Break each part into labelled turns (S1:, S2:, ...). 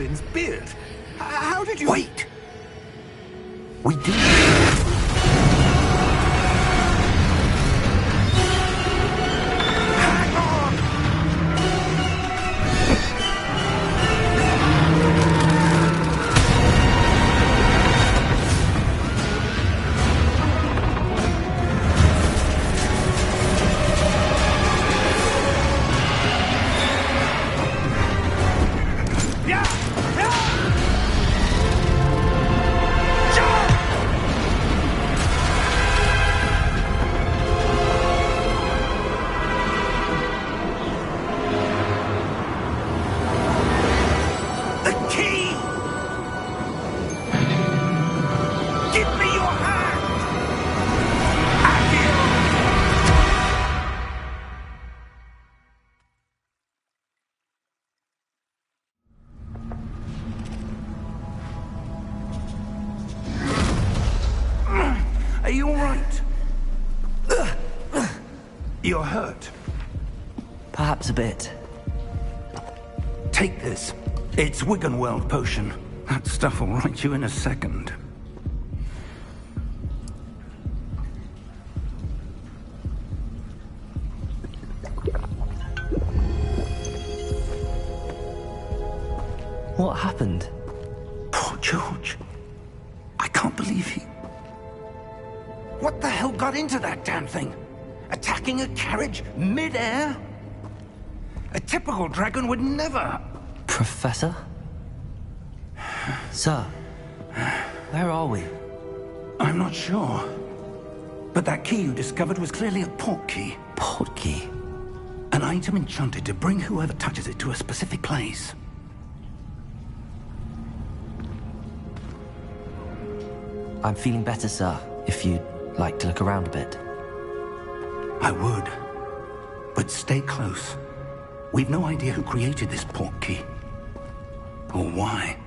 S1: Merlin's beard. How did you...
S2: Wait! We did.
S1: Hang on! Yeah! The key! Give me your hand! Accio! Are you all right? You're hurt.
S3: Perhaps a bit.
S2: Take this. It's Wiggenweld potion. That stuff will right you in a second.
S3: What happened?
S2: Poor George. I can't believe he... What the hell got into that damn thing? Attacking a carriage mid-air? A typical dragon would never...
S3: Professor? Sir, where are we?
S2: I'm not sure. But that key you discovered was clearly a port key.
S3: Port key?
S2: An item enchanted to bring whoever touches it to a specific place.
S3: I'm feeling better, sir, if you'd like to look around a bit.
S2: I would. But stay close. We've no idea who created this port key. Or why.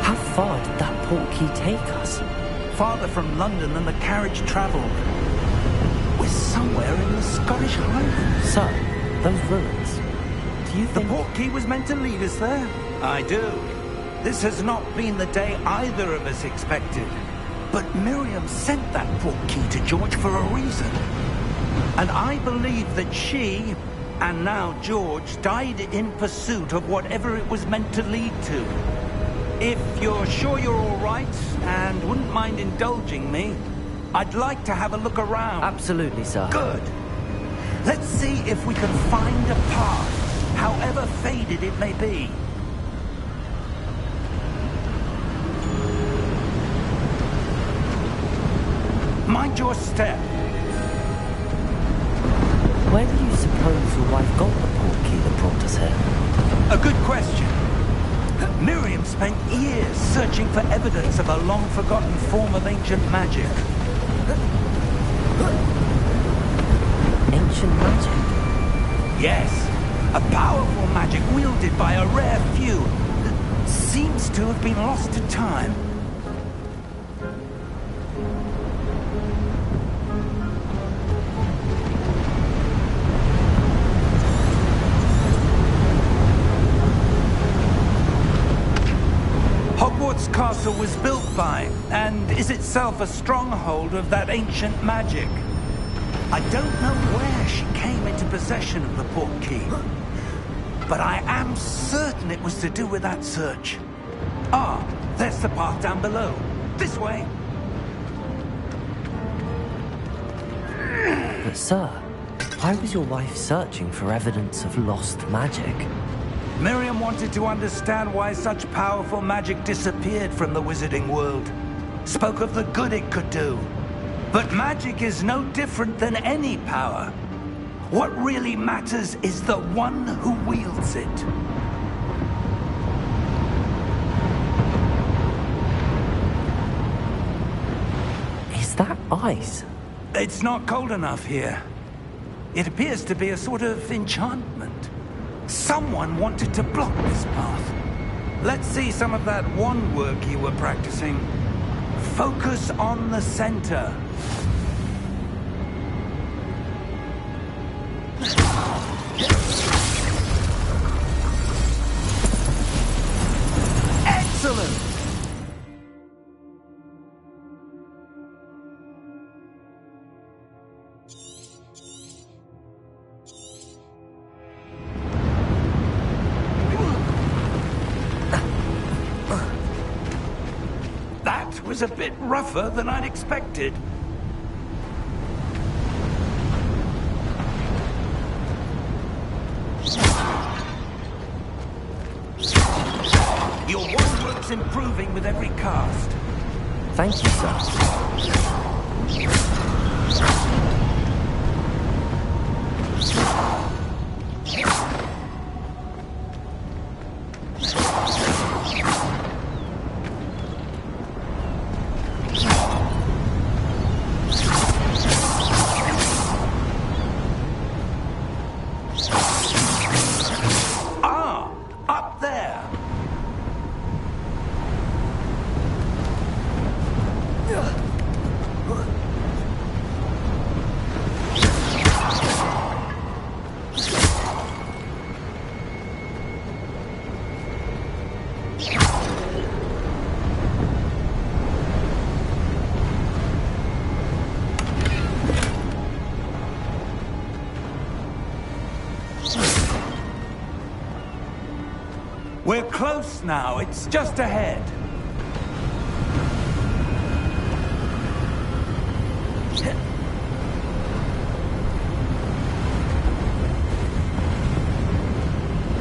S3: How far did that port key take us?
S2: Farther from London than the carriage traveled. We're somewhere in the Scottish Highlands.
S3: Sir, those ruins. Do you
S2: The
S3: think...
S2: port key was meant to lead us there? I do. This has not been the day either of us expected. But Miriam sent that port key to George for a reason. And I believe that she, and now George, died in pursuit of whatever it was meant to lead to. If you're sure you're all right, and wouldn't mind indulging me, I'd like to have a look around.
S3: Absolutely, sir.
S2: Good. Let's see if we can find a path, however faded it may be. Mind your step.
S3: Where do you suppose your wife got the port key that brought us here?
S2: A good question. Miriam spent years searching for evidence of a long-forgotten form of ancient magic.
S3: Ancient magic?
S2: Yes, a powerful magic wielded by a rare few that seems to have been lost to time. Hogwarts Castle was built by, and is itself a stronghold of that ancient magic. I don't know where she came into possession of the port key, but I am certain it was to do with that search. Ah, there's the path down below. This way.
S3: But sir, why was your wife searching for evidence of lost magic?
S2: Miriam wanted to understand why such powerful magic disappeared from the wizarding world. Spoke of the good it could do. But magic is no different than any power. What really matters is the one who wields it.
S3: Is that ice?
S2: It's not cold enough here. It appears to be a sort of enchantment. Someone wanted to block this path. Let's see some of that wand work you were practicing. Focus on the center. Excellent! That was a bit rougher than I'd expected. Your wand work's improving with every cast.
S3: Thank you, sir.
S2: Ah, up there. We're close now. It's just ahead.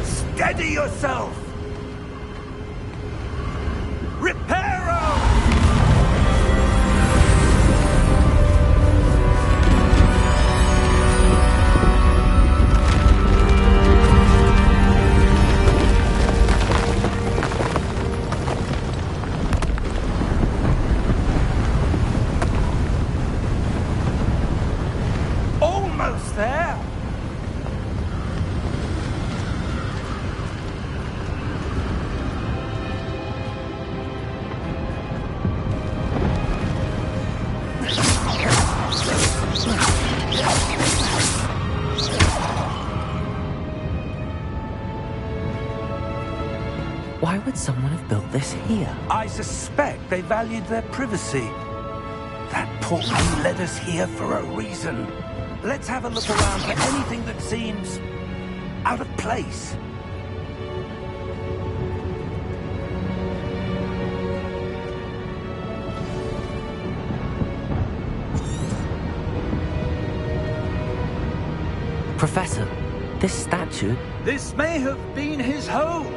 S2: Steady yourself! Reparo! Almost there!
S3: Why would someone have built this here?
S2: I suspect they valued their privacy. That portkey led us here for a reason. Let's have a look around for anything that seems out of place.
S3: Professor, this statue...
S2: This may have been his home.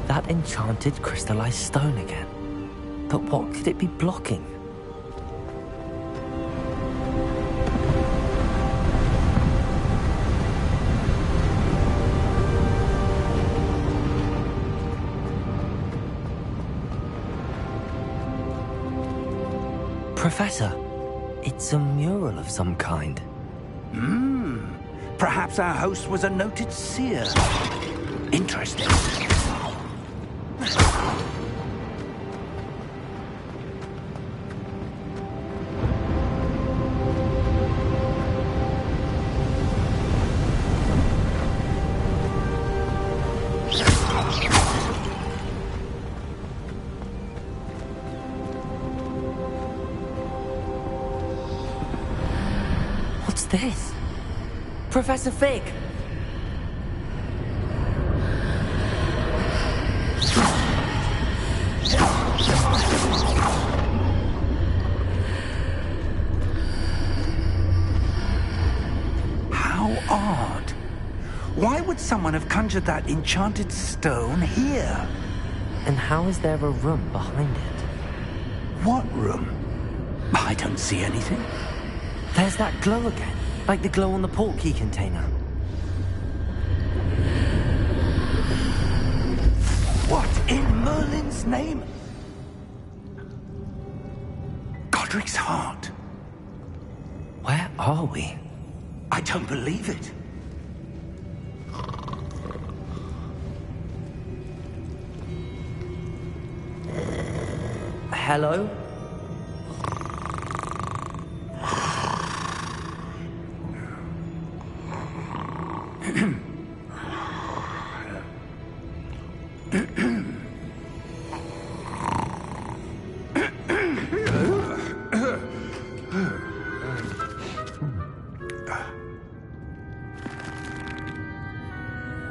S3: That enchanted crystallized stone again. But what could it be blocking? Professor, it's a mural of some kind.
S2: Perhaps our host was a noted seer. Interesting.
S3: What's this? Professor Fig!
S2: How odd. Why would someone have conjured that enchanted stone here?
S3: And how is there a room behind it?
S2: What room? I don't see anything.
S3: There's that glow again, like the glow on the portkey container.
S2: What in Merlin's name? Godric's heart.
S3: Where are we?
S2: I don't believe it.
S3: Hello?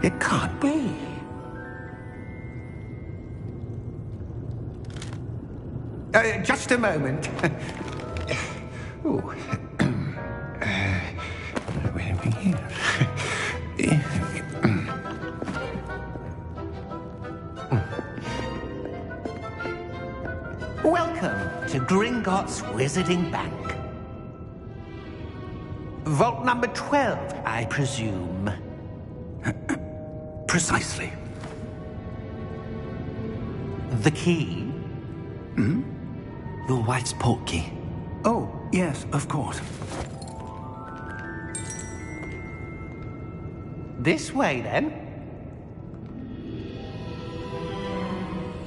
S2: It can't be. Just a moment. Oh. Where are we here? Welcome to Gringotts Wizarding Bank. Vault number 12, I presume. Precisely. The key?
S3: Hmm? Your wife's portkey.
S2: Oh, yes, of course. This way, then.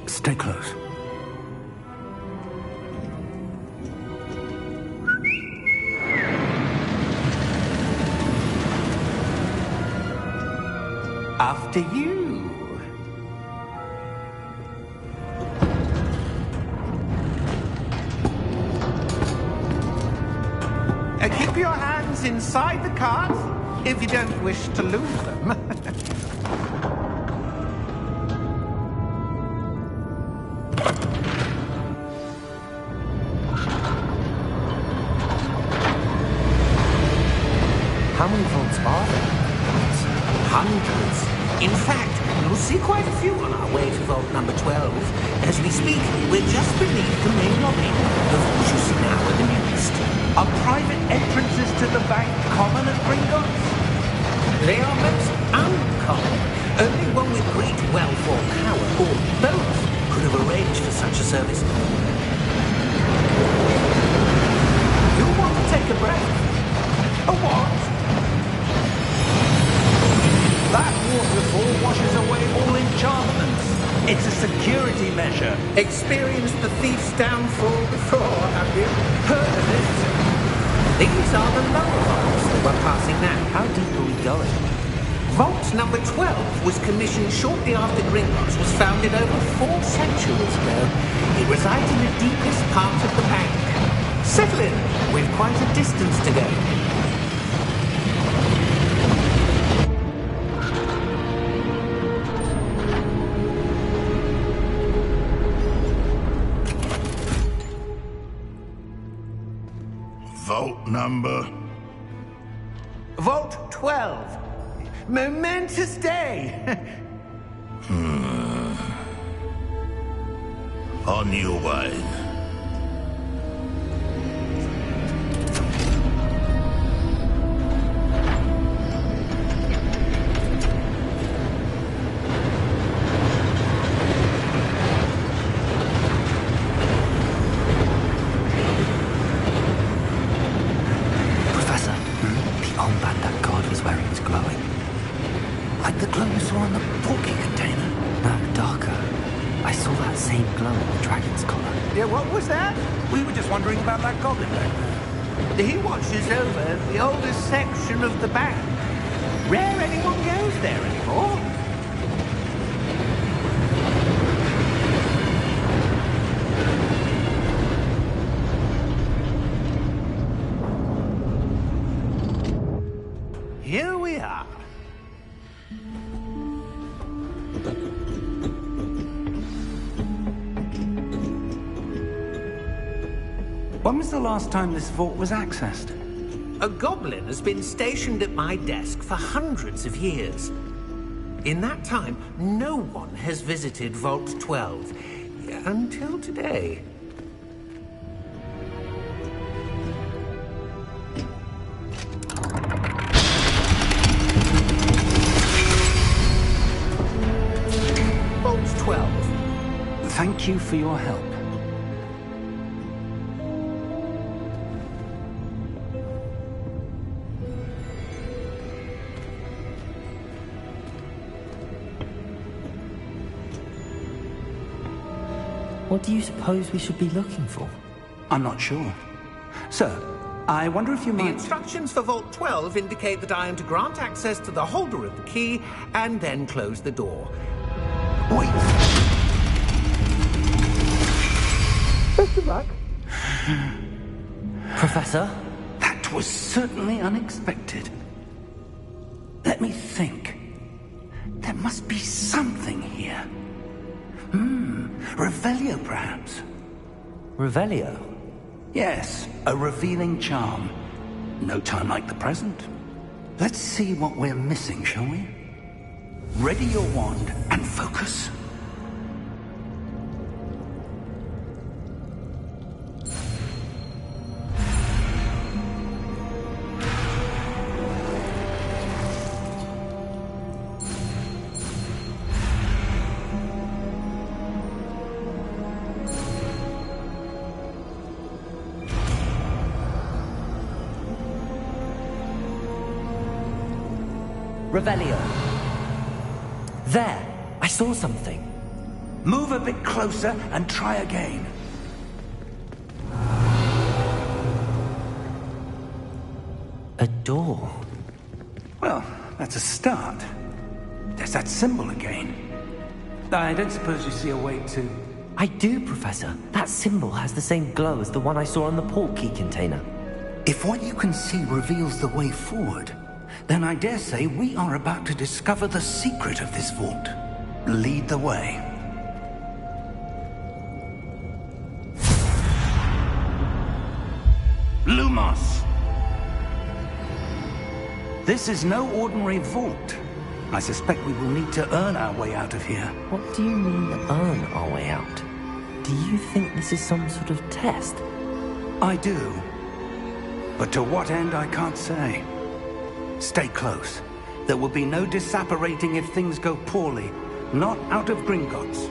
S2: Stay close. After you. Keep your hands inside the cart if you don't wish to lose them.
S3: How many vaults are there?
S2: Hundreds. In fact, you'll see quite a few on our way to vault number 12. As we speak, we're just beneath the main lobby. The vaults you see now are the newest. Are private entrances to the bank common at Gringotts? They are most uncommon. Only one with great wealth or power, or both, could have arranged for such a service. You want to take a breath? A what? That waterfall washes away all enchantments. It's a security measure. Experienced the thief's downfall before, have you? Heard of it? These are the lower vaults that we're passing now.
S3: How deep are we going?
S2: Vault number 12 was commissioned shortly after Gringotts was founded over 4 centuries ago. It resides in the deepest part of the bank. Settle in. We've quite a distance to go.
S1: Vault number?
S2: Vault 12. Momentous day.
S1: On your way.
S3: Professor, the armband that guard was wearing is glowing.
S2: Like the glow you saw on the porky container.
S3: No, darker. I saw that same glow on the dragon's collar.
S2: Yeah, what was that?
S1: We were just wondering about that goblin back there.
S2: He watches over the oldest section of the bank. Rare anyone goes there anymore. Here we are.
S1: When was the last time this vault was accessed?
S2: A goblin has been stationed at my desk for hundreds of years. In that time, no one has visited Vault 12 until today.
S1: Thank you for your help.
S3: What do you suppose we should be looking for?
S2: I'm not sure. Sir, I wonder if you
S4: The
S2: might...
S4: instructions for Vault 12 indicate that I am to grant access to the holder of the key and then close the door.
S2: Wait!
S4: Best of luck.
S3: Professor?
S2: That was certainly unexpected. Let me think. There must be something here. Revelio, perhaps?
S3: Revelio?
S2: Yes, a revealing charm. No time like the present. Let's see what we're missing, shall we? Ready your wand and focus.
S3: Revelio. There! I saw something.
S2: Move a bit closer and try again.
S3: A door.
S2: Well, that's a start. There's that symbol again. I don't suppose you see a way to...
S3: I do, Professor. That symbol has the same glow as the one I saw on the port key container.
S2: If what you can see reveals the way forward, then I dare say we are about to discover the secret of this vault. Lead the way. Lumos! This is no ordinary vault. I suspect we will need to earn our way out of here.
S3: What do you mean, earn our way out? Do you think this is some sort of test?
S2: I do. But to what end, I can't say. Stay close. There will be no disapparating if things go poorly. Not out of Gringotts.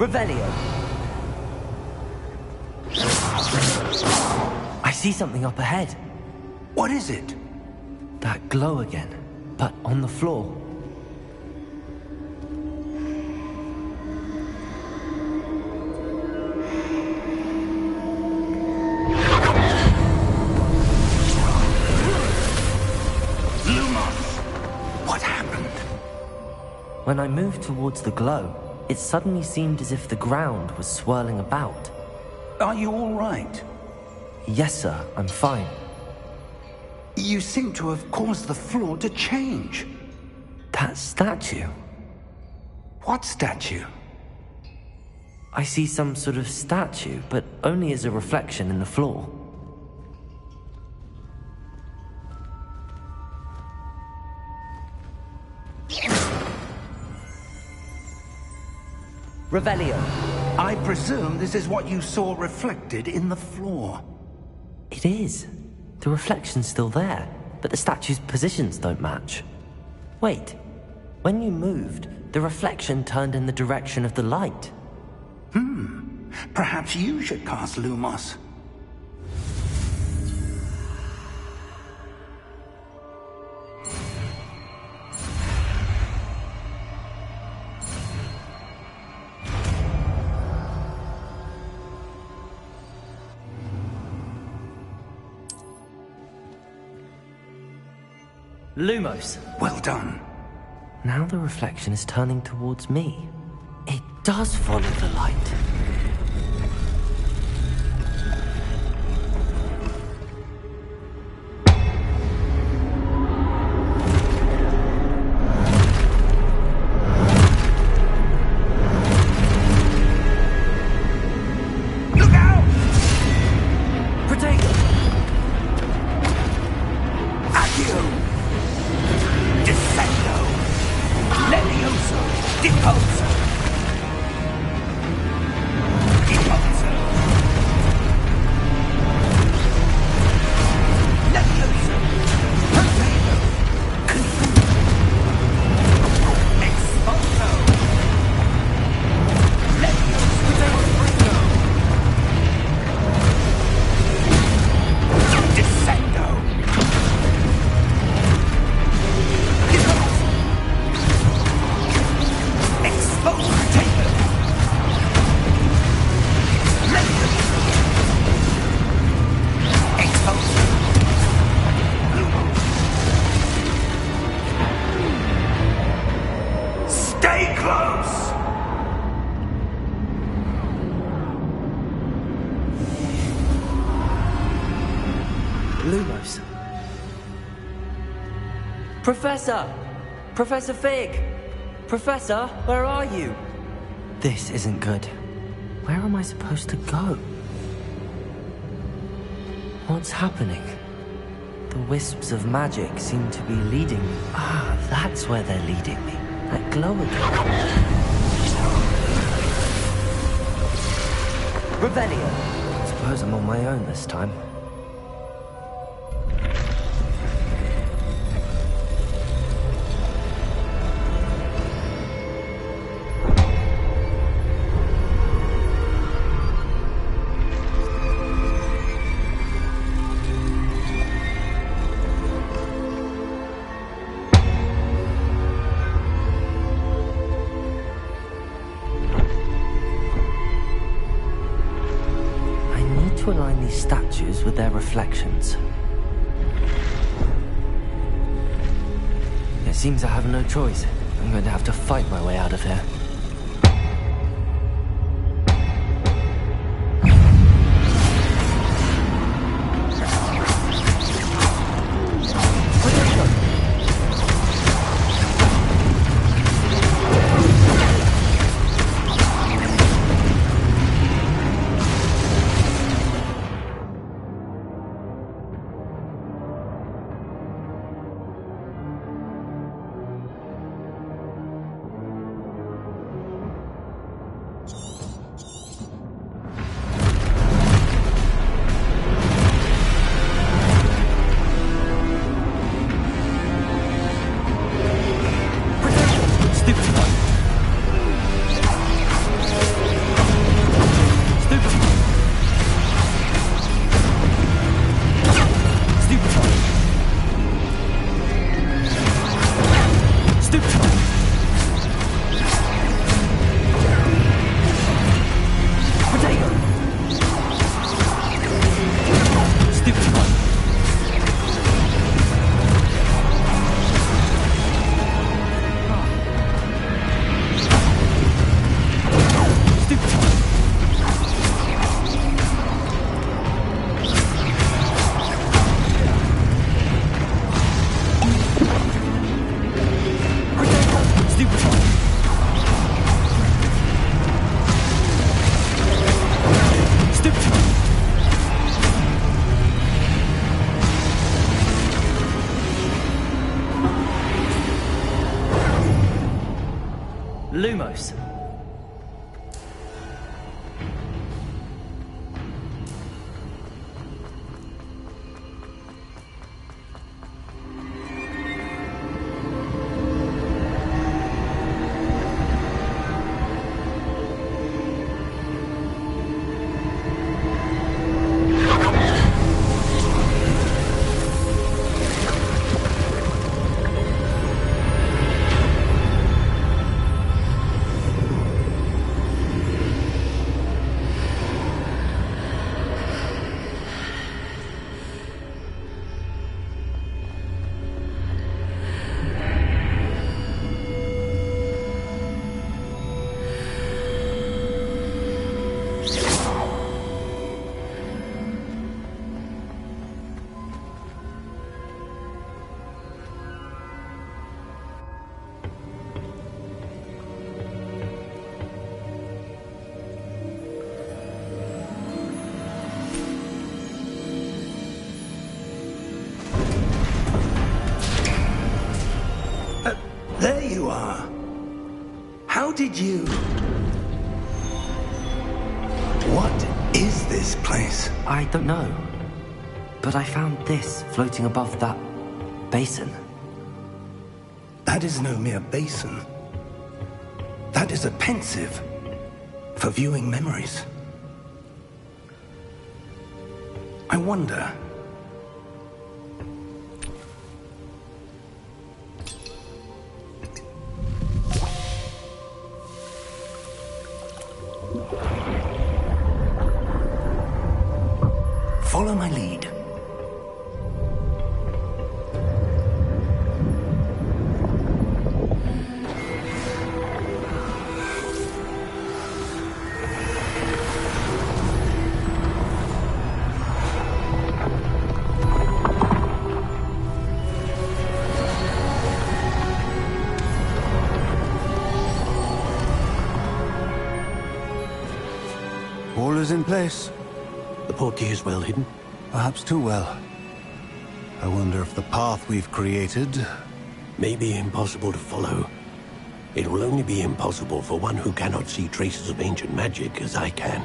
S3: Revelio! I see something up ahead.
S2: What is it?
S3: That glow again, but on the floor.
S2: What happened?
S3: When I moved towards the glow, it suddenly seemed as if the ground was swirling about.
S2: Are you all right?
S3: Yes, sir, I'm fine.
S2: You seem to have caused the floor to change.
S3: That statue?
S2: What statue?
S3: I see some sort of statue, but only as a reflection in the floor. Revelio.
S2: I presume this is what you saw reflected in the floor.
S3: It is. The reflection's still there, but the statue's positions don't match. Wait. When you moved, the reflection turned in the direction of the light.
S2: Perhaps you should cast Lumos.
S3: Lumos.
S2: Well done.
S3: Now the reflection is turning towards me. It does follow the light.
S2: Look out!
S3: Protego!
S2: Accio! Descendo! Levioso! Deposo! Deposo! Levioso! Torpedo! Confuso! Expulso! Levioso! Descendo! Stay close!
S3: Lumos. Professor! Professor Fig! Professor, where are you? This isn't good. Where am I supposed to go? What's happening? The wisps of magic seem to be leading me. Ah, that's where they're leading me. That glow again. Revelio. Suppose I'm on my own this time. To align these statues with their reflections. It seems I have no choice. I'm going to have to fight my way out of here. Lumos.
S2: There you are. How did you... What is this place?
S3: I don't know. But I found this floating above that basin.
S2: That is no mere basin. That is a pensive for viewing memories. I wonder... Follow my lead.
S5: All is in place.
S6: The portkey is well hidden.
S5: Perhaps too well. I wonder if the path we've created...
S6: May be impossible to follow. It will only be impossible for one who cannot see traces of ancient magic as I can.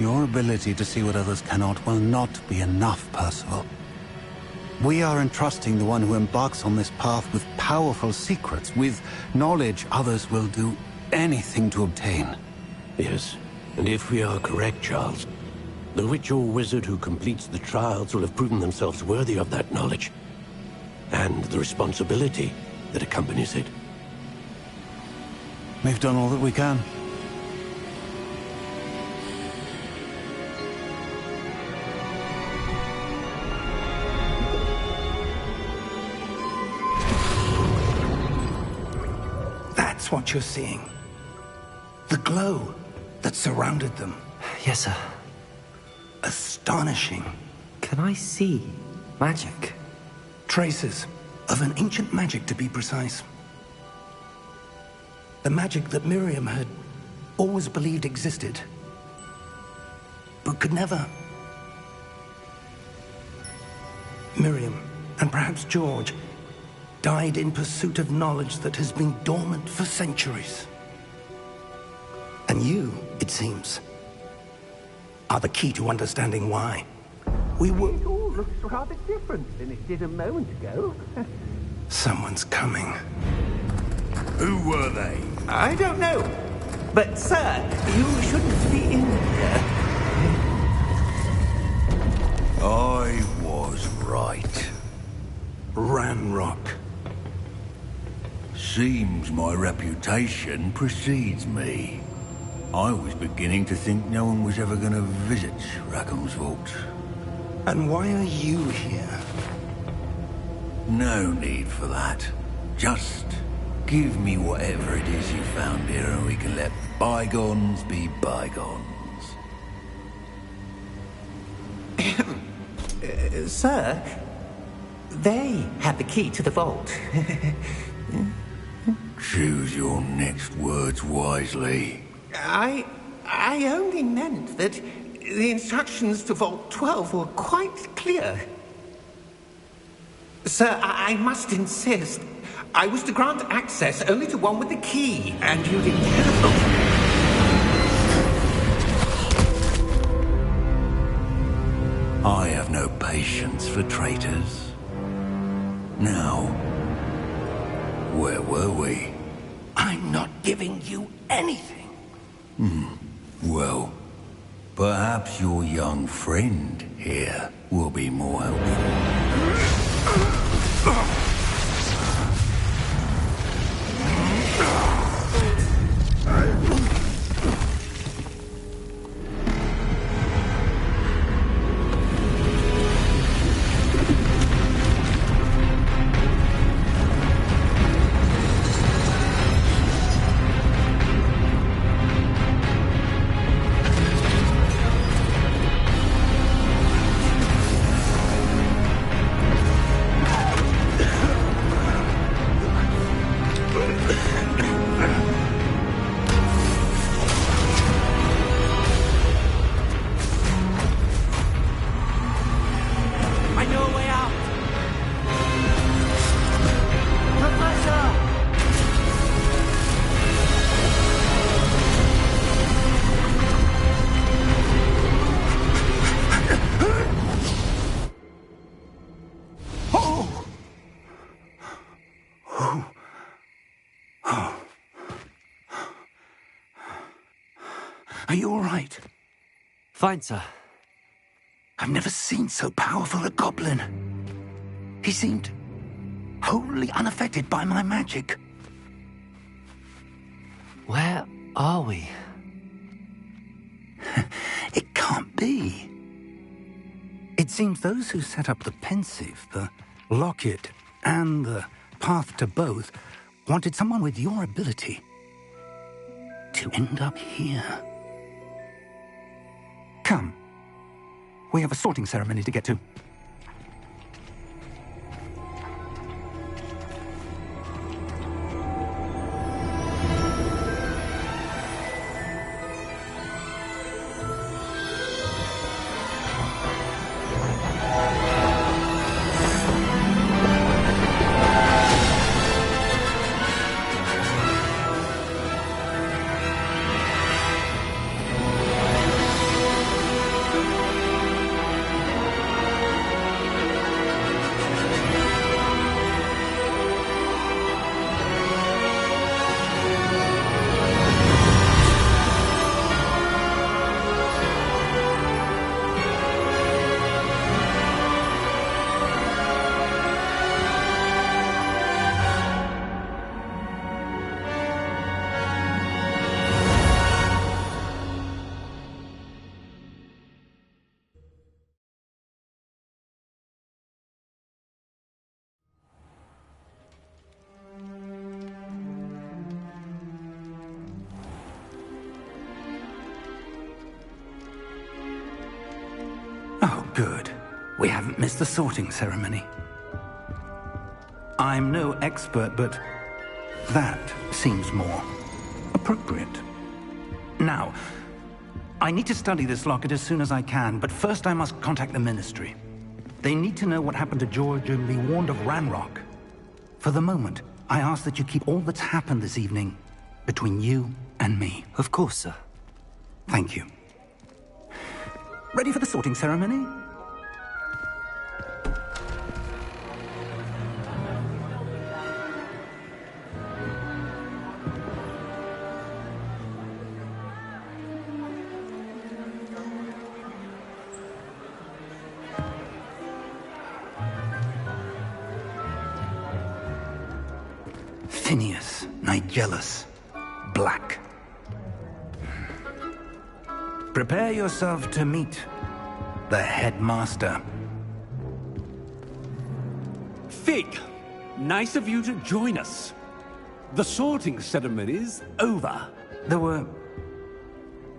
S5: Your ability to see what others cannot will not be enough, Percival. We are entrusting the one who embarks on this path with powerful secrets, with knowledge others will do anything to obtain.
S6: Yes, and if we are correct, Charles, the witch or wizard who completes the trials will have proven themselves worthy of that knowledge, and the responsibility that accompanies it.
S5: We've done all that we can.
S2: That's what you're seeing. The glow that surrounded them.
S3: Yes, sir.
S2: Astonishing.
S3: Can I see magic?
S2: Traces of an ancient magic, to be precise. The magic that Miriam had always believed existed, but could never. Miriam, and perhaps George, died in pursuit of knowledge that has been dormant for centuries. And you, it seems, are the key to understanding why. We were...
S4: It all looks rather different than it did a moment ago.
S2: Someone's coming.
S7: Who were they?
S4: I don't know. But, sir, you shouldn't be in here.
S7: I was right.
S2: Ranrock.
S7: Seems my reputation precedes me. I was beginning to think no one was ever going to visit Rackham's vault.
S2: And why are you here?
S7: No need for that. Just give me whatever it is you found here and we can let bygones be bygones.
S4: Sir, they had the key to the vault.
S7: Choose your next words wisely.
S4: I only meant that the instructions to Vault 12 were quite clear. Sir, I must insist. I was to grant access only to one with the key, and you didn't.
S7: I have no patience for traitors. Now, where were we?
S2: I'm not giving you anything.
S7: Well, perhaps your young friend here will be more helpful.
S2: Are you all right?
S3: Fine, sir.
S2: I've never seen so powerful a goblin. He seemed wholly unaffected by my magic.
S3: Where are we?
S2: It can't be. It seems those who set up the pensive, the locket, and the path to both wanted someone with your ability to end up here. Come. We have a sorting ceremony to get to. Oh, good. We haven't missed the sorting ceremony. I'm no expert, but that seems more appropriate. Now, I need to study this locket as soon as I can, but first I must contact the Ministry. They need to know what happened to George and be warned of Ranrock. For the moment, I ask that you keep all that's happened this evening between you and me.
S3: Of course, sir.
S2: Thank you. Ready for the sorting ceremony? Phineas, Nigellus, Black. Prepare yourself to meet the headmaster.
S8: Fig, nice of you to join us. The sorting ceremony's over.
S2: There were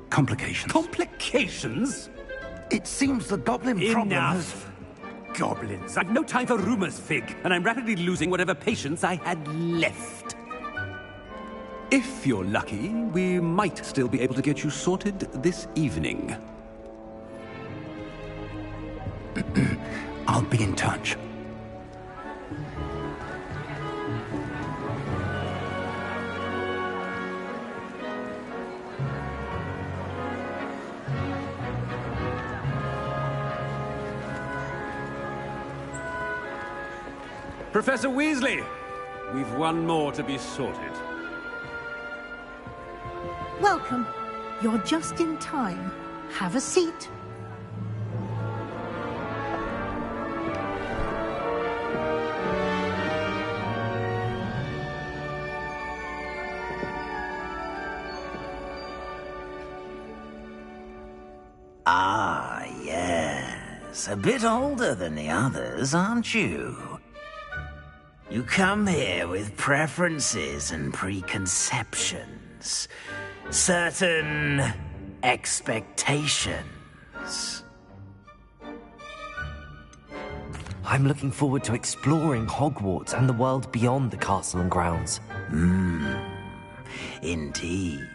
S2: complications.
S8: Complications?
S2: It seems the goblin problem has...
S8: Enough. Goblins. I've no time for rumors, Fig, and I'm rapidly losing whatever patience I had left. If you're lucky, we might still be able to get you sorted this evening.
S2: I'll be in touch.
S8: Professor Weasley, we've one more to be sorted.
S9: Welcome. You're just in time. Have a seat.
S2: Ah, yes. A bit older than the others, aren't you? You come here with preferences and preconceptions. Certain expectations.
S3: I'm looking forward to exploring Hogwarts and the world beyond the castle and grounds.
S2: Indeed.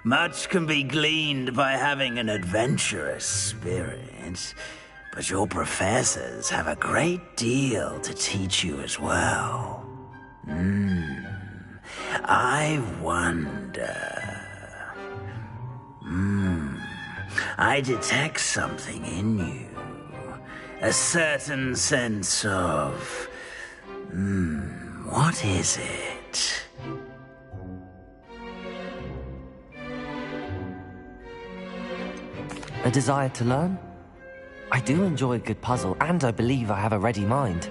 S2: Much can be gleaned by having an adventurous spirit, but your professors have a great deal to teach you as well. I wonder... I detect something in you. A certain sense of... what is it?
S3: A desire to learn? I do enjoy a good puzzle, and I believe I have a ready mind.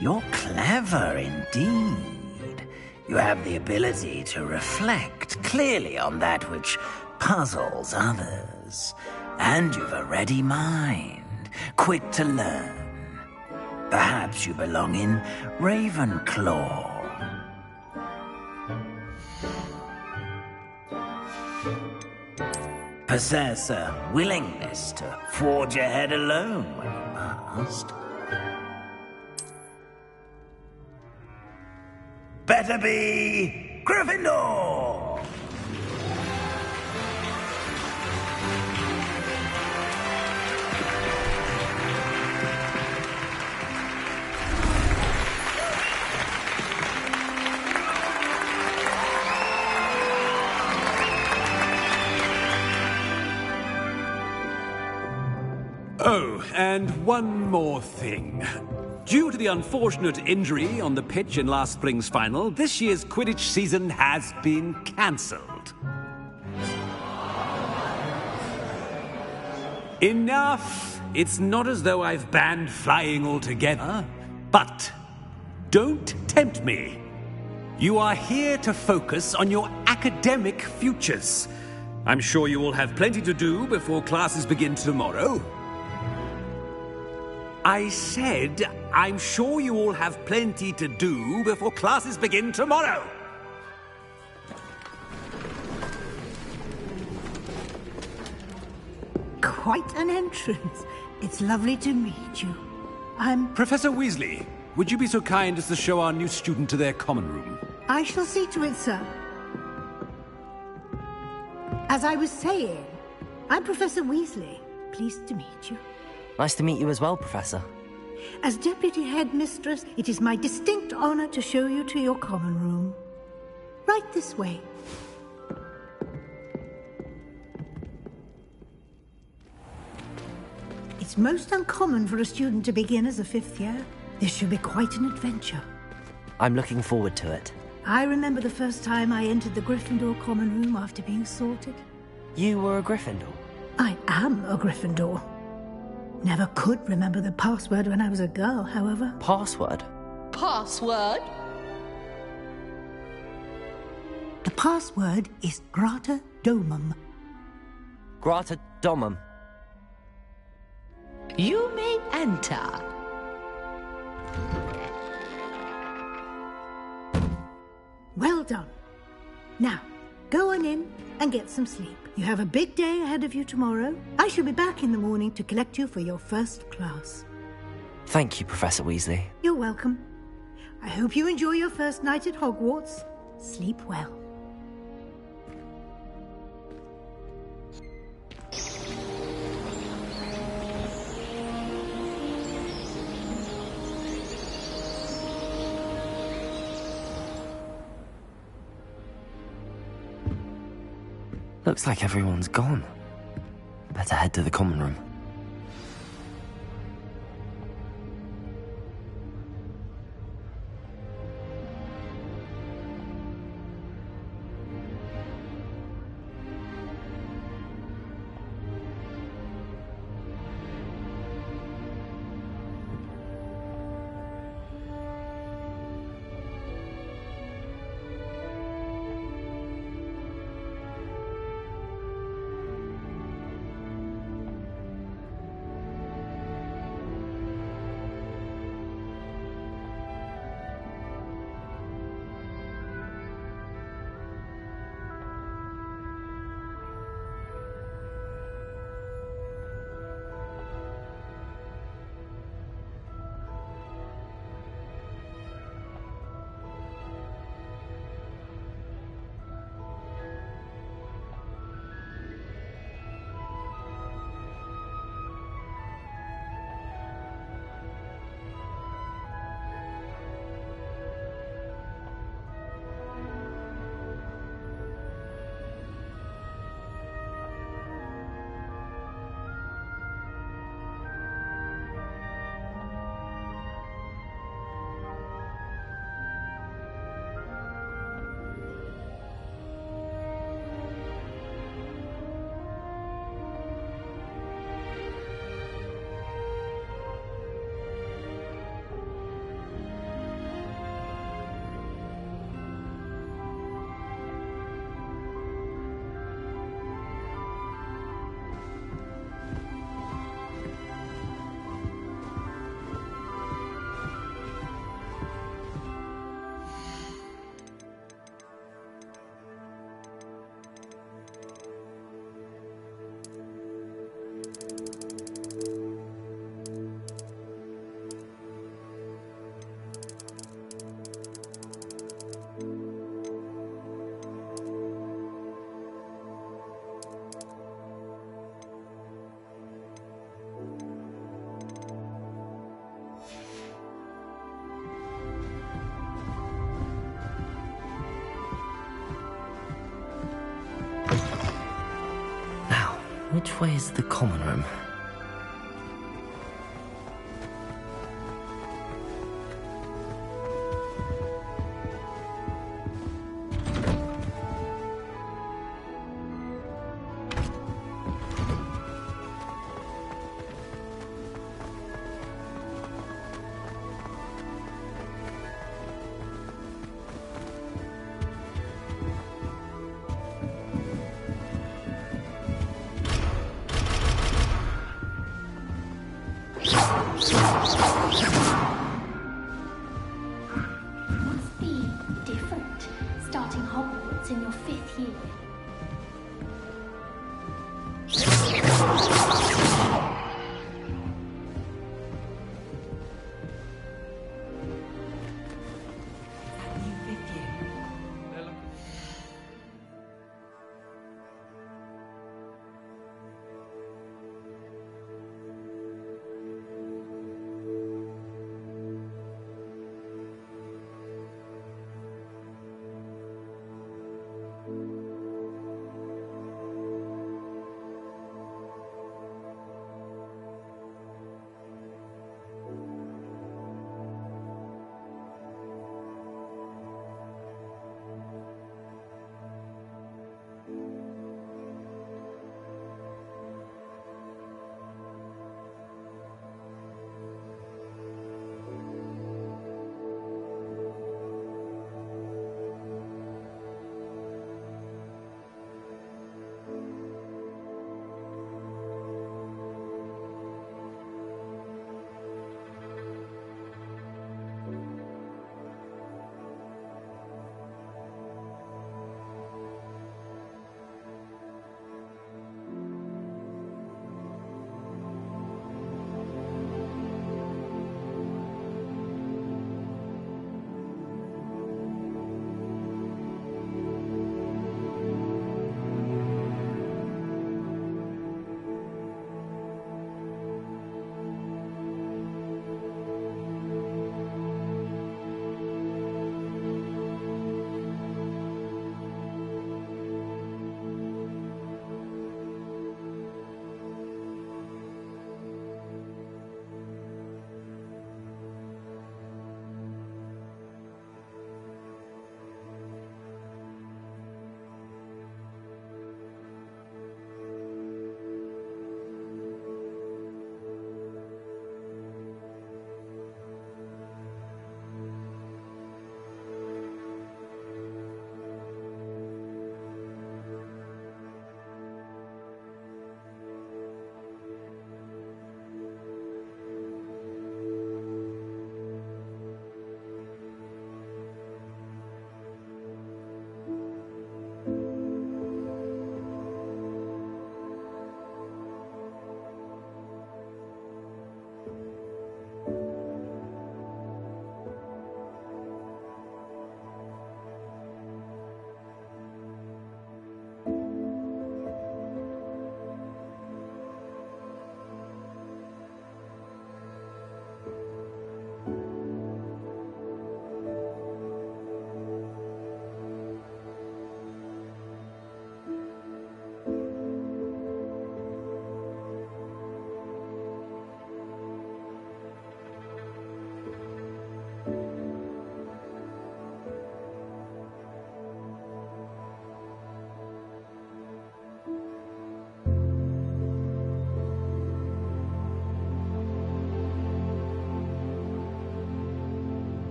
S2: You're clever indeed. You have the ability to reflect clearly on that which puzzles others. And you've a ready mind, quick to learn. Perhaps you belong in Ravenclaw. Possess a willingness to forge ahead alone when you must. Better be Gryffindor!
S8: Oh, and one more thing. Due to the unfortunate injury on the pitch in last spring's final, this year's Quidditch season has been cancelled. Enough! It's not as though I've banned flying altogether, but don't tempt me. You are here to focus on your academic futures. I'm sure you will have plenty to do before classes begin tomorrow. I said, I'm sure you all have plenty to do before classes begin tomorrow.
S9: Quite an entrance. It's lovely to meet you. I'm...
S8: Professor Weasley, would you be so kind as to show our new student to their common room?
S9: I shall see to it, sir. As I was saying, I'm Professor Weasley. Pleased to meet you.
S3: Nice to meet you as well, Professor.
S9: As Deputy Headmistress, it is my distinct honor to show you to your common room. Right this way. It's most uncommon for a student to begin as a fifth year. This should be quite an adventure.
S3: I'm looking forward to it.
S9: I remember the first time I entered the Gryffindor common room after being sorted.
S3: You were a Gryffindor?
S9: I am a Gryffindor. Never could remember the password when I was a girl, however.
S3: Password?
S10: Password?
S9: The password is Grata Domum.
S3: Grata Domum.
S10: You may enter.
S9: Well done. Now, go on in and get some sleep. You have a big day ahead of you tomorrow. I shall be back in the morning to collect you for your first class.
S3: Thank you, Professor Weasley.
S9: You're welcome. I hope you enjoy your first night at Hogwarts. Sleep well.
S3: Looks like everyone's gone. Better head to the common room. Which way is the common room?
S11: Must be different, starting Hogwarts in your 5th year.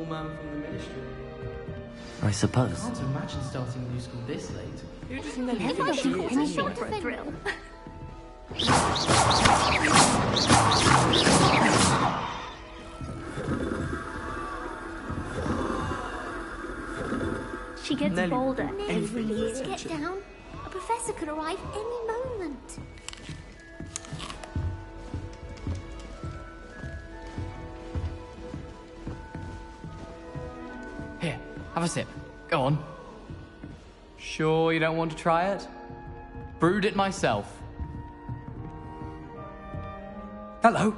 S12: normal man from the ministry.
S3: I suppose.
S12: I can't imagine starting a new school this late. Who does Nelly
S11: Never
S12: think she
S11: do
S12: is
S11: anything
S12: anyway?
S11: for a thrill. She gets
S12: Nelly
S11: bolder
S12: will
S11: every
S12: envy
S11: year.
S12: your
S11: Get
S12: attention.
S11: down. A professor could arrive any moment.
S13: Here, have a sip. Go on. Sure you don't want to try it? Brewed it myself. Hello,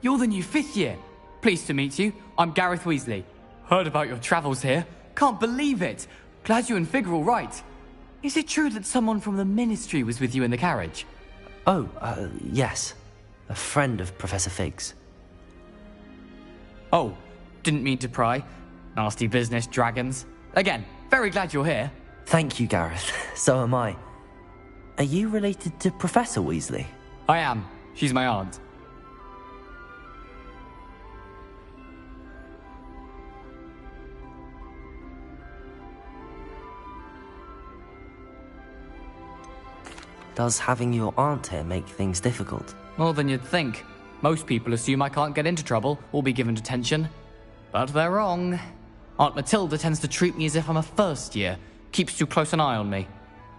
S13: you're the new 5th year. Pleased to meet you. I'm Gareth Weasley. Heard about your travels here. Can't believe it. Glad you and Fig are all right. Is it true that someone from the Ministry was with you in the carriage?
S3: Oh, yes. A friend of Professor Fig's.
S13: Oh, didn't mean to pry. Nasty business, dragons. Again, very glad you're here.
S3: Thank you, Gareth. So am I. Are you related to Professor Weasley?
S13: I am. She's my aunt.
S3: Does having your aunt here make things difficult?
S13: More than you'd think. Most people assume I can't get into trouble or be given detention. But they're wrong. Aunt Matilda tends to treat me as if I'm a first year, keeps too close an eye on me.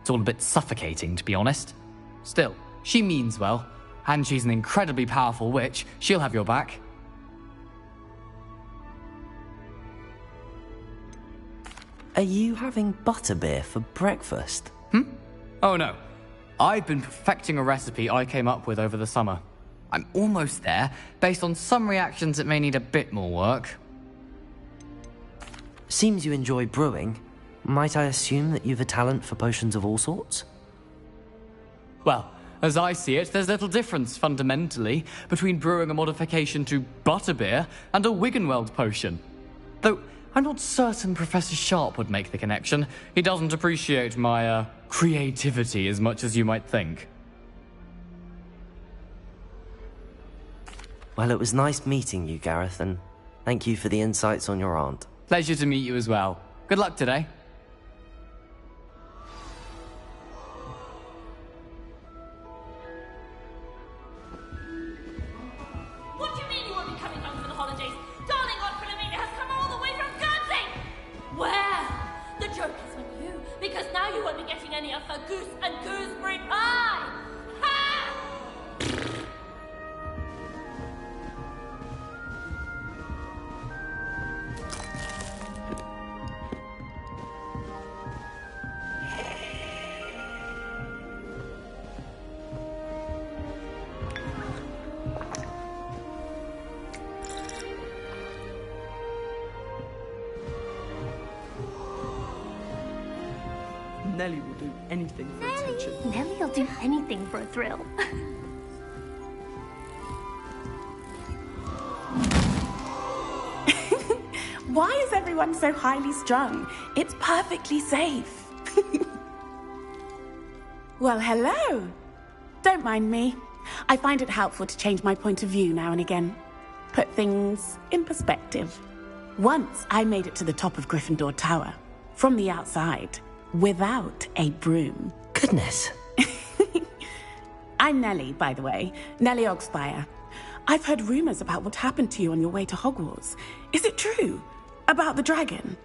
S13: It's all a bit suffocating, to be honest. Still, she means well, and she's an incredibly powerful witch. She'll have your back.
S3: Are you having butterbeer for breakfast?
S13: Oh no. I've been perfecting a recipe I came up with over the summer. I'm almost there, based on some reactions that may need a bit more work.
S3: Seems you enjoy brewing. Might I assume that you've a talent for potions of all sorts?
S13: Well, as I see it, there's little difference, fundamentally, between brewing a modification to butterbeer and a Wiggenweld potion. Though, I'm not certain Professor Sharp would make the connection. He doesn't appreciate my, creativity as much as you might think.
S3: Well, it was nice meeting you, Gareth, and thank you for the insights on your aunt.
S13: Pleasure to meet you as well. Good luck today.
S14: What do you mean you won't be coming home for the holidays? Darling Aunt Philomena has come all the way from Guernsey! Well, the joke is on you, because now you won't be getting any of her goose and gooseberry pie! Ha!
S12: Nelly will do anything for attention.
S11: Nelly'll do anything for a thrill.
S15: Why is everyone so highly strung? It's perfectly safe. Well, hello. Don't mind me. I find it helpful to change my point of view now and again. Put things in perspective. Once I made it to the top of Gryffindor Tower, from the outside, without a broom.
S3: Goodness.
S15: I'm Nelly, by the way. Nelly Ogspire. I've heard rumors about what happened to you on your way to Hogwarts. Is it true? About the dragon?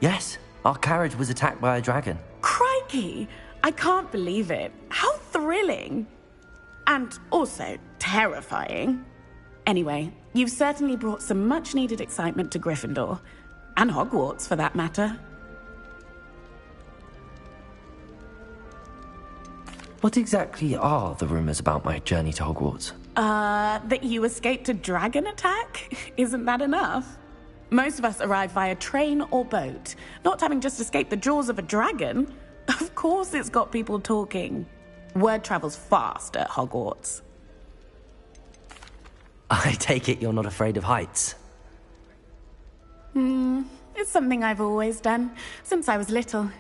S3: Yes, our carriage was attacked by a dragon.
S15: Crikey! I can't believe it. How thrilling! And also terrifying. Anyway, you've certainly brought some much-needed excitement to Gryffindor. And Hogwarts, for that matter.
S3: What exactly are the rumors about my journey to Hogwarts?
S15: That you escaped a dragon attack? Isn't that enough? Most of us arrive via train or boat, not having just escaped the jaws of a dragon. Of course it's got people talking. Word travels fast at Hogwarts.
S3: I take it you're not afraid of heights.
S15: It's something I've always done, since I was little.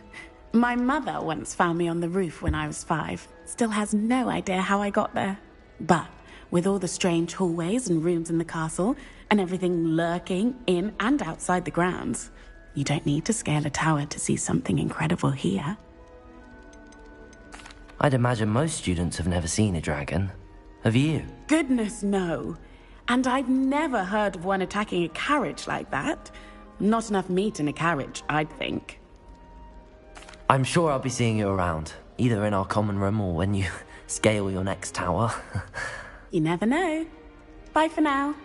S15: My mother once found me on the roof when I was 5. Still has no idea how I got there. But with all the strange hallways and rooms in the castle, and everything lurking in and outside the grounds, you don't need to scale a tower to see something incredible here.
S3: I'd imagine most students have never seen a dragon. Have you?
S15: Goodness, no. And I've never heard of one attacking a carriage like that. Not enough meat in a carriage, I'd think.
S3: I'm sure I'll be seeing you around, either in our common room or when you scale your next tower.
S15: You never know. Bye for now.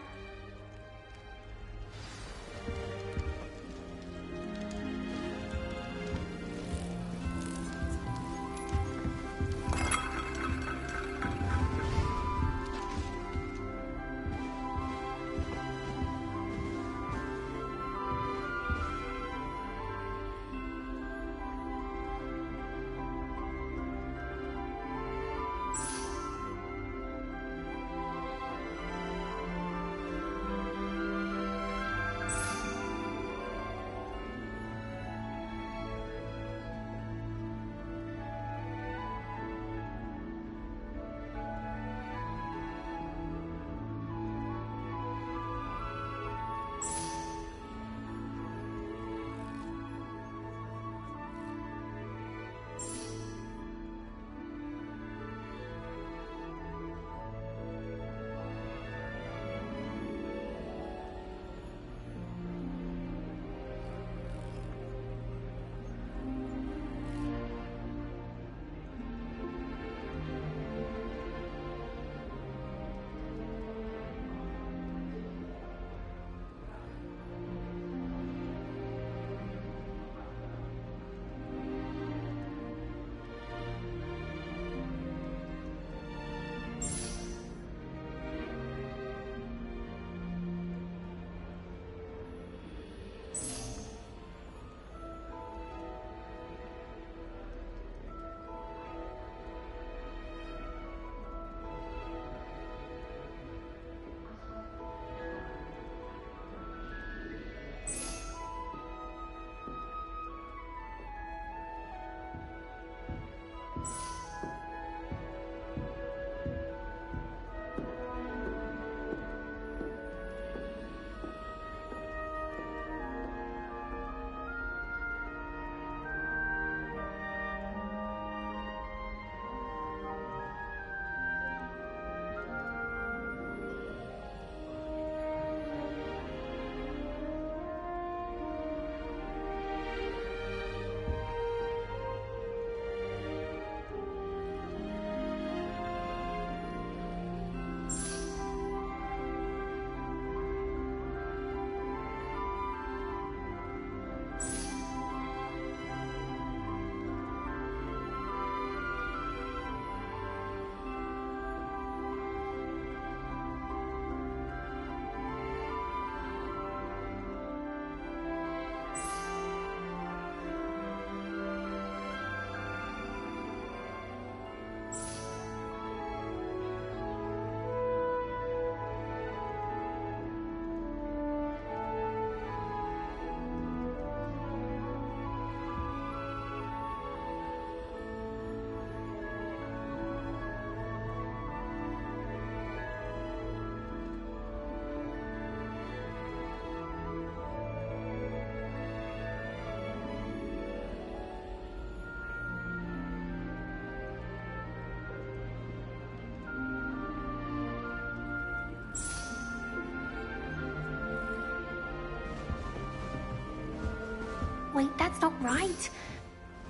S11: Wait, that's not right.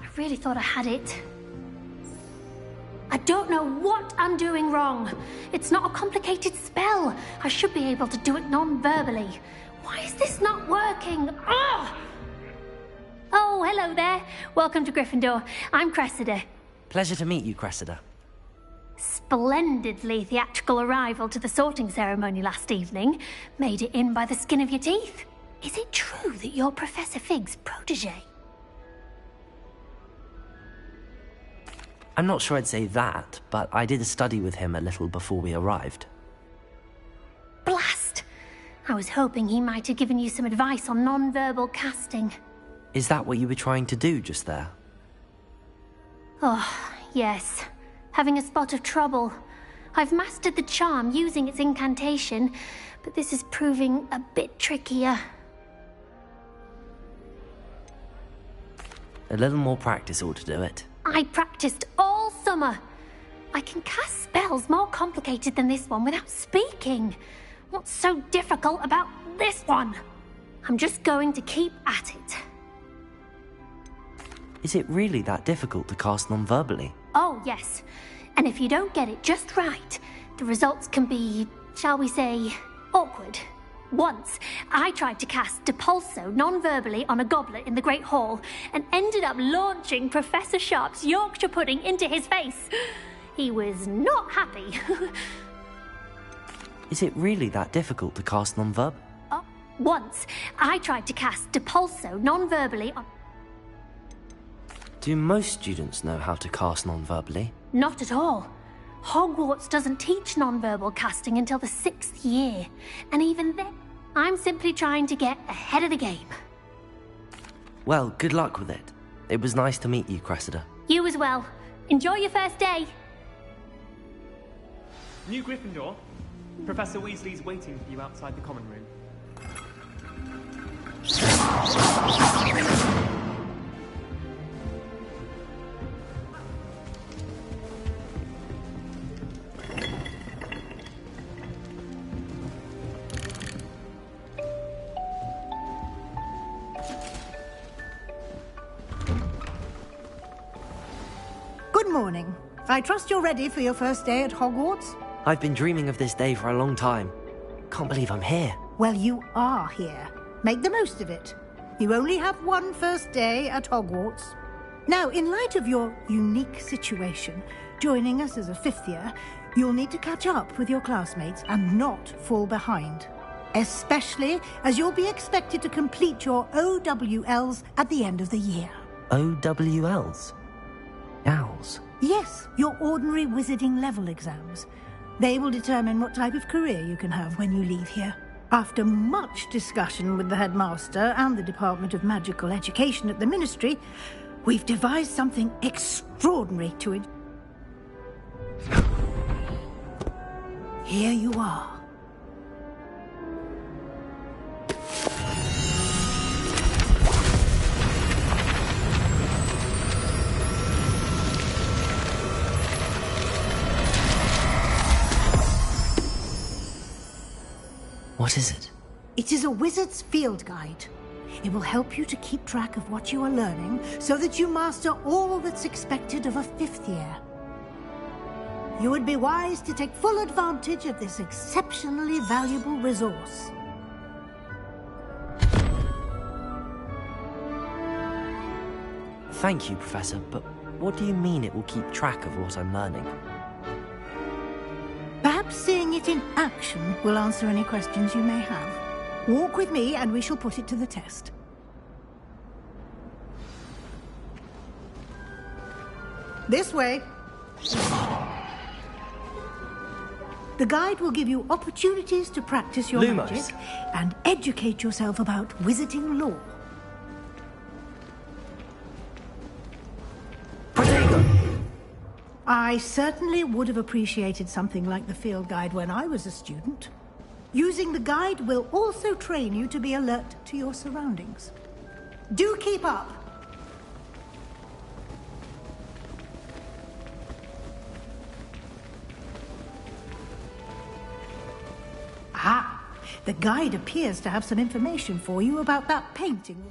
S11: I really thought I had it. I don't know what I'm doing wrong. It's not a complicated spell. I should be able to do it non-verbally. Why is this not working? Ah! Oh, hello there. Welcome to Gryffindor. I'm Cressida.
S3: Pleasure to meet you, Cressida.
S11: Splendidly theatrical arrival to the sorting ceremony last evening. Made it in by the skin of your teeth. Is it true that you're Professor Fig's protege?
S3: I'm not sure I'd say that, but I did a study with him a little before we arrived.
S11: Blast! I was hoping he might have given you some advice on non-verbal casting.
S3: Is that what you were trying to do just there?
S11: Oh, yes. Having a spot of trouble. I've mastered the charm using its incantation, but this is proving a bit trickier.
S3: A little more practice ought to do it.
S11: I practiced all summer. I can cast spells more complicated than this one without speaking. What's so difficult about this one? I'm just going to keep at it.
S3: Is it really that difficult to cast non-verbally?
S11: Oh, yes. And if you don't get it just right, the results can be, shall we say, awkward. Once, I tried to cast Depulso non-verbally on a goblet in the Great Hall and ended up launching Professor Sharp's Yorkshire pudding into his face. He was not happy.
S3: Is it really that difficult to cast non-verb?
S11: Once, I tried to cast Depulso non-verbally on...
S3: Do most students know how to cast non-verbally?
S11: Not at all. Hogwarts doesn't teach non-verbal casting until the 6th year. And even then, I'm simply trying to get ahead of the game.
S3: Well, good luck with it. It was nice to meet you, Cressida.
S11: You as well. Enjoy your first day.
S16: New Gryffindor. Professor Weasley's waiting for you outside the common room.
S9: Good morning. I trust you're ready for your first day at Hogwarts?
S3: I've been dreaming of this day for a long time. Can't believe I'm here.
S9: Well, you are here. Make the most of it. You only have one first day at Hogwarts. Now, in light of your unique situation, joining us as a 5th year, you'll need to catch up with your classmates and not fall behind. Especially as you'll be expected to complete your OWLs at the end of the year.
S3: OWLs? Owls?
S9: Yes, your ordinary wizarding level exams. They will determine what type of career you can have when you leave here. After much discussion with the headmaster and the Department of Magical Education at the Ministry, we've devised something extraordinary to it. Here you are.
S3: What is it?
S9: It is a wizard's field guide. It will help you to keep track of what you are learning so that you master all that's expected of a 5th year. You would be wise to take full advantage of this exceptionally valuable resource.
S3: Thank you, Professor, but what do you mean it will keep track of what I'm learning?
S9: Perhaps seeing it in action will answer any questions you may have. Walk with me and we shall put it to the test. This way. The guide will give you opportunities to practice your
S3: Lumos.
S9: magic and educate yourself about wizarding lore. I certainly would have appreciated something like the field guide when I was a student. Using the guide will also train you to be alert to your surroundings. Do keep up! Ah, the guide appears to have some information for you about that painting.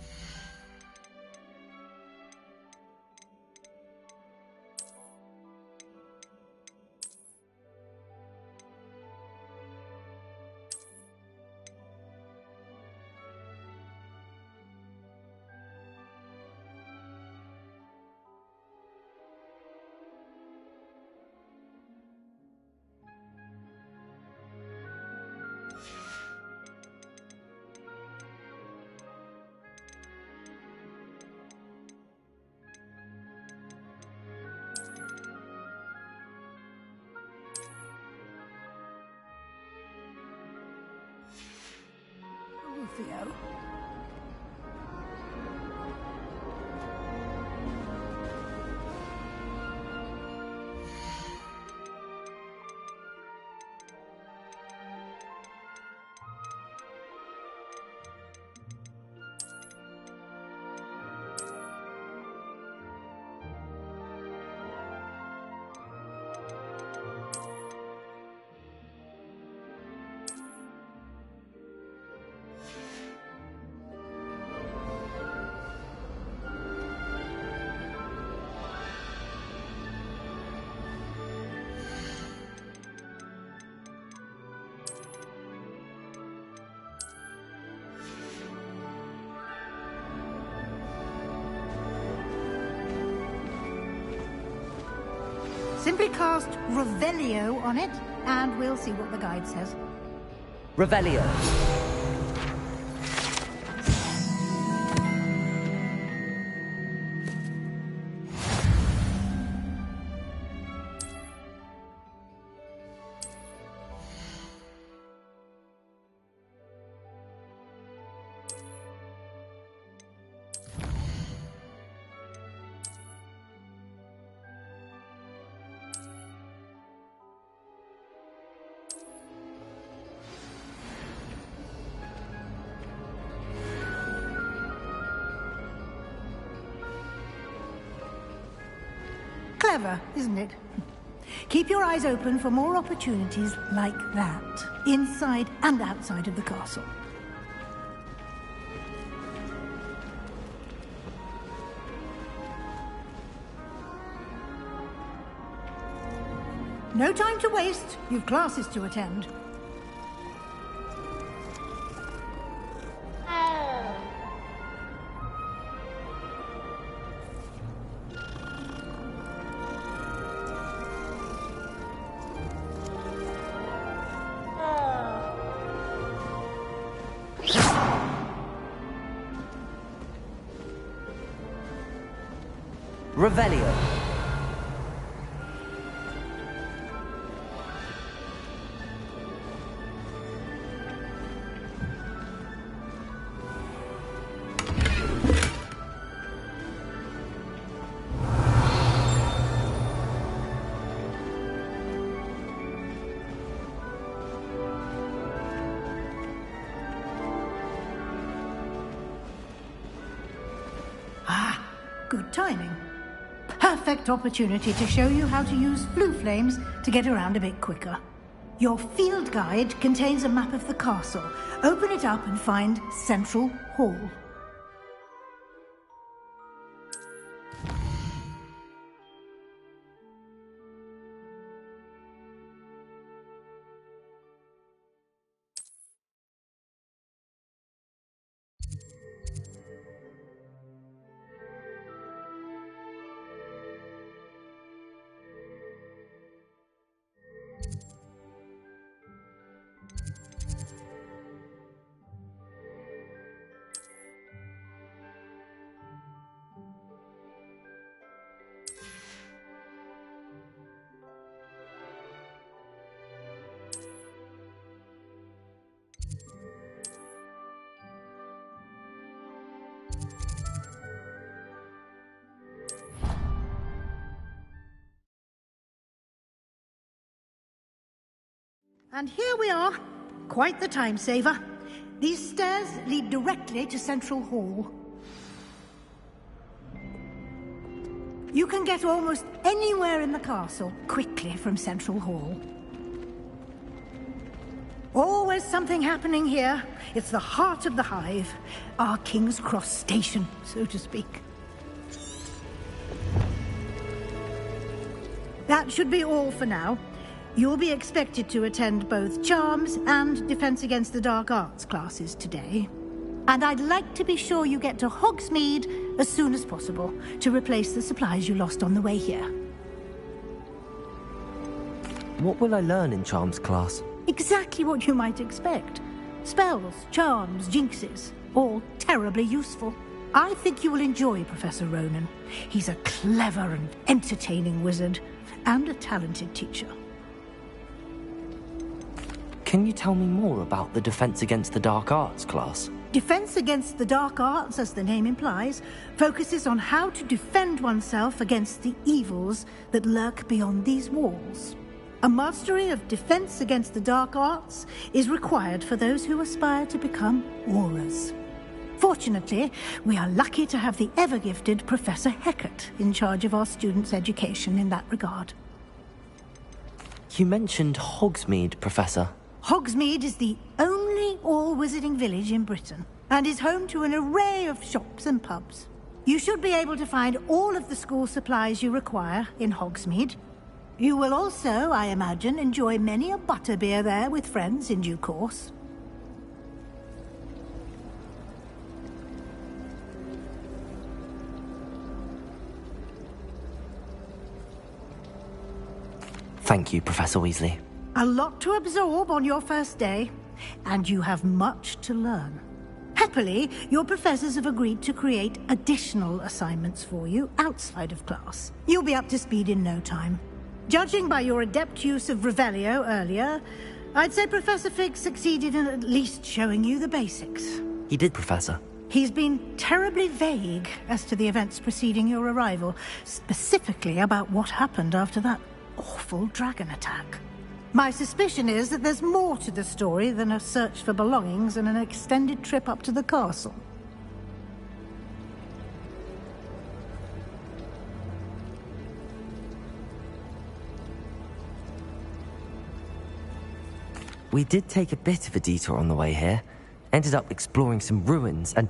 S9: Rufio. Simply cast Revelio on it, and we'll see what the guide says.
S3: Revelio.
S9: Clever, isn't it? Keep your eyes open for more opportunities like that, inside and outside of the castle. No time to waste. You've classes to attend.
S3: Revelio.
S9: Ah, good timing. Perfect opportunity to show you how to use blue flames to get around a bit quicker. Your field guide contains a map of the castle. Open it up and find Central Hall. And here we are. Quite the time saver. These stairs lead directly to Central Hall. You can get almost anywhere in the castle quickly from Central Hall. Always something happening here. It's the heart of the hive. Our King's Cross station, so to speak. That should be all for now. You'll be expected to attend both Charms and Defense Against the Dark Arts classes today. And I'd like to be sure you get to Hogsmeade as soon as possible to replace the supplies you lost on the way here.
S3: What will I learn in Charms class?
S9: Exactly what you might expect. Spells, charms, jinxes, all terribly useful. I think you will enjoy Professor Ronan. He's a clever and entertaining wizard, and a talented teacher.
S3: Can you tell me more about the Defense Against the Dark Arts class?
S9: Defense Against the Dark Arts, as the name implies, focuses on how to defend oneself against the evils that lurk beyond these walls. A mastery of Defense Against the Dark Arts is required for those who aspire to become Aurors. Fortunately, we are lucky to have the ever-gifted Professor Hecat in charge of our students' education in that regard.
S3: You mentioned Hogsmeade, Professor.
S9: Hogsmeade is the only all-wizarding village in Britain, and is home to an array of shops and pubs. You should be able to find all of the school supplies you require in Hogsmeade. You will also, I imagine, enjoy many a butterbeer there with friends in due course.
S3: Thank you, Professor Weasley.
S9: A lot to absorb on your first day, and you have much to learn. Happily, your professors have agreed to create additional assignments for you outside of class. You'll be up to speed in no time. Judging by your adept use of Revelio earlier, I'd say Professor Fig succeeded in at least showing you the basics.
S3: He did, Professor.
S9: He's been terribly vague as to the events preceding your arrival, specifically about what happened after that awful dragon attack. My suspicion is that there's more to the story than a search for belongings and an extended trip up to the castle.
S3: We did take a bit of a detour on the way here. Ended up exploring some ruins and...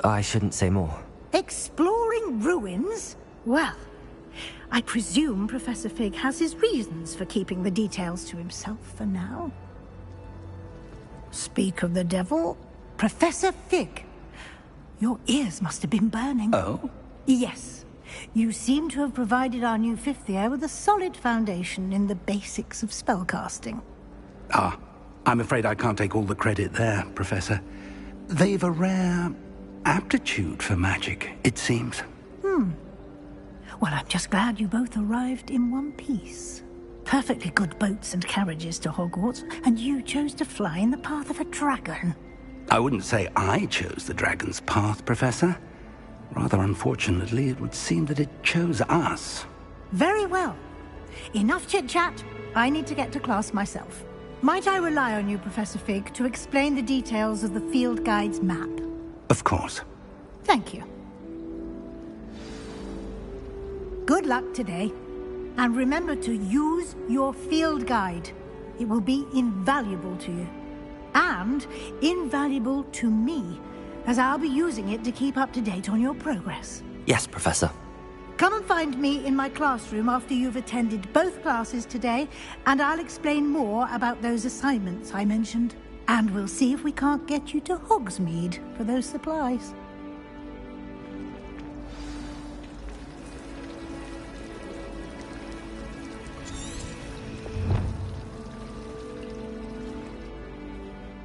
S3: I shouldn't say more.
S9: Exploring ruins? Well, I presume Professor Fig has his reasons for keeping the details to himself for now. Speak of the devil, Professor Fig. Your ears must have been burning.
S2: Oh?
S9: Yes. You seem to have provided our new fifth year with a solid foundation in the basics of spellcasting.
S2: Ah, I'm afraid I can't take all the credit there, Professor. They've a rare aptitude for magic, it seems.
S9: Well, I'm just glad you both arrived in one piece. Perfectly good boats and carriages to Hogwarts, and you chose to fly in the path of a dragon.
S2: I wouldn't say I chose the dragon's path, Professor. Rather unfortunately, it would seem that it chose us.
S9: Very well. Enough chit-chat. I need to get to class myself. Might I rely on you, Professor Fig, to explain the details of the field guide's map?
S2: Of course.
S9: Thank you. Good luck today. And remember to use your field guide. It will be invaluable to you. And invaluable to me, as I'll be using it to keep up to date on your progress.
S3: Yes, Professor.
S9: Come and find me in my classroom after you've attended both classes today, and I'll explain more about those assignments I mentioned. And we'll see if we can't get you to Hogsmeade for those supplies.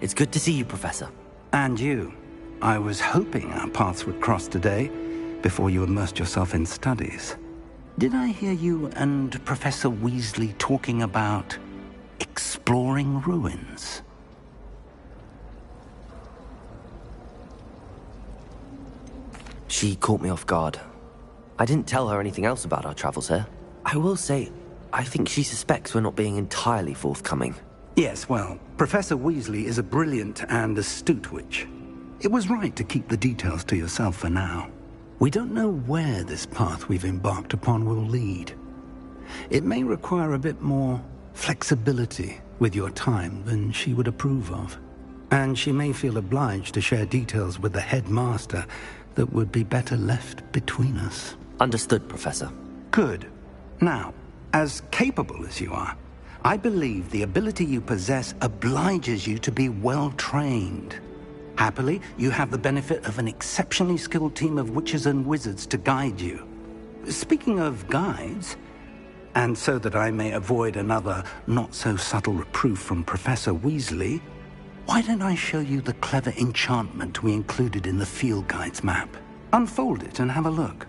S3: It's good to see you, Professor.
S2: And you. I was hoping our paths would cross today, before you immersed yourself in studies. Did I hear you and Professor Weasley talking about exploring ruins?
S3: She caught me off guard. I didn't tell her anything else about our travels here. I will say, I think she suspects we're not being entirely forthcoming.
S2: Yes, well, Professor Weasley is a brilliant and astute witch. It was right to keep the details to yourself for now. We don't know where this path we've embarked upon will lead. It may require a bit more flexibility with your time than she would approve of. And she may feel obliged to share details with the headmaster that would be better left between us.
S3: Understood, Professor.
S2: Good. Now, as capable as you are, I believe the ability you possess obliges you to be well-trained. Happily, you have the benefit of an exceptionally skilled team of witches and wizards to guide you. Speaking of guides, and so that I may avoid another not-so-subtle reproof from Professor Weasley, why don't I show you the clever enchantment we included in the field guide's map? Unfold it and have a look.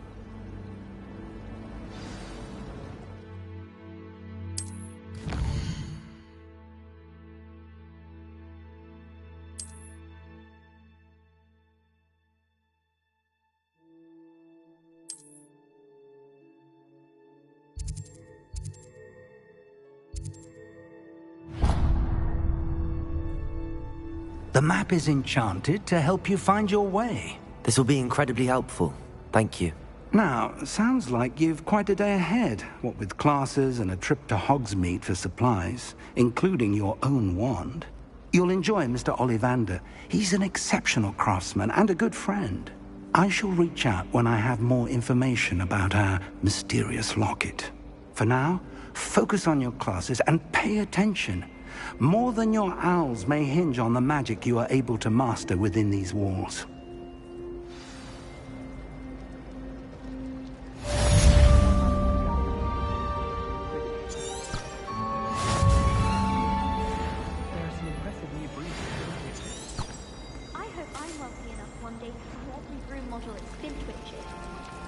S2: The map is enchanted to help you find your way.
S3: This will be incredibly helpful. Thank you.
S2: Now, sounds like you've quite a day ahead, what with classes and a trip to Hogsmeade for supplies, including your own wand. You'll enjoy Mr. Ollivander. He's an exceptional craftsman and a good friend. I shall reach out when I have more information about our mysterious locket. For now, focus on your classes and pay attention. More than your owls may hinge on the magic you are able to master within these walls.
S17: room model at Spintwitches.